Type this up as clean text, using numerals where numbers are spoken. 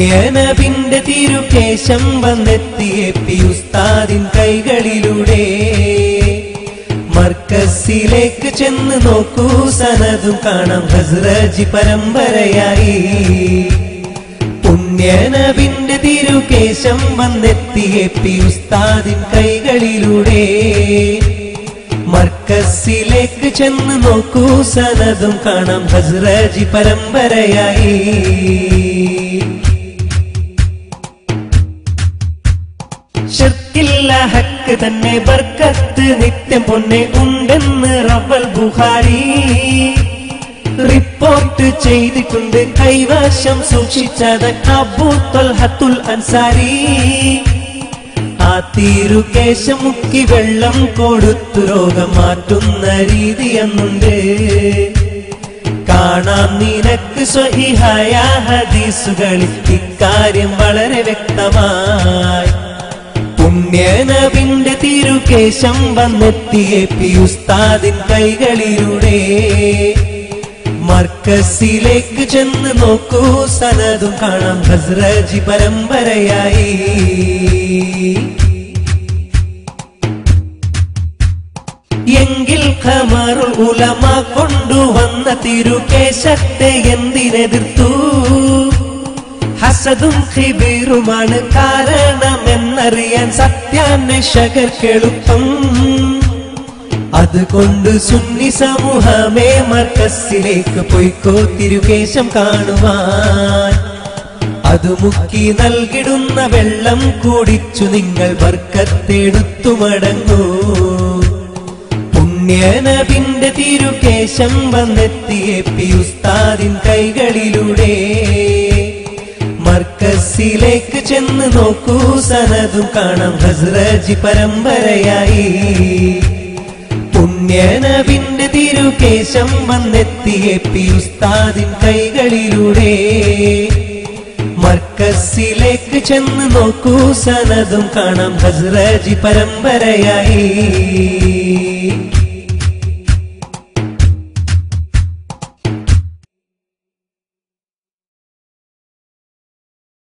പുണ്യനബിന്റെ തിരുകേശം വന്നെത്തിയ P ഉസ്താദിൻ കൈകളിലൂടെ മർക്കസിലേക്ക് ചെന്ന് നോക്കൂ സനതും കാണാം ഹസ്റജി പരമ്പരയായി പുണ്യനബിന്റെ തിരുകേശം വന്നെത്തിയ പി ഉസ്താദിൻ കൈകളിലൂടെ മർക്കസിലേക്ക് ചെന്ന് നോക്കൂ സനതും കാണാം ഹസ്റജി പരമ്പരയായി ശിർക്കില്ല ഹക്ക് തന്നെ ബർക്കത്ത് നിത്യം പൊന്നെ ഉണ്ടെന്ന് റവൽ ബുഖാരി റിപ്പോർട്ട് ചെയ്തിട്ടുണ്ട് കൈവശം സൂക്ഷിച്ചത് അബൂ ത്വൽഹത്തുൽ അൻസാരി ആ തിരുകേശം മുക്കി വെള്ളം കൊടുത്തു രോഗം മാറ്റുന്ന രീതി എന്നുണ്ട് കാണാം നിനക്ക് സ്വഹീഹായ ഹദീസുകളിൽ ഇക്കാര്യം വളരെ വ്യക്തമായി പുണ്യനബിന്റെ തിരുകേശം വന്നെത്തിയ പി ഉസ്താദിൻ കൈകളിലൂടെ മർക്കസിലേക്ക് ചെന്ന് നോക്കൂ സനതും കാണാം ഹസ്റജി പരമ്പരയായി എങ്കിൽ ഖമറുൽ ഉലമ കൊണ്ടുവന്ന തിരുകേശത്തെ എന്തിനെതിർത്തു ഹസദും ഖിബീറുമാണ് കാരണമെന്നറിയാൻ സത്യാന്വേഷകർക്കെളുപ്പം അതുകൊണ്ട് സുന്നി സമൂഹമേ മർക്കസിലേക്ക് പോയിക്കോ തിരുകേശം കാണുവാൻ അത് മുക്കി നൽകിടുന്ന വെള്ളം കുടിച്ചു നിങ്ങൾ ബർക്കത്തെടുത്തു മടങ്ങൂ പുണ്യനബിന്റെ തിരുകേശം വന്നെത്തിയ പി ഉസ്താദിൻ കൈകളിലൂടെ മർക്കസിലേക്ക് ചെന്ന് നോക്കൂ സനതും കാണാം ഹസ്റജി പരമ്പരയായി പുണ്യനബിന്റെ തിരുകേശം വന്നെത്തിയ പി ഉസ്താദിൻ കൈകളിലൂടെ മർക്കസിലേക്ക് ചെന്ന് നോക്കൂ സനതും കാണാം ഹസ്റജി പരമ്പരയായി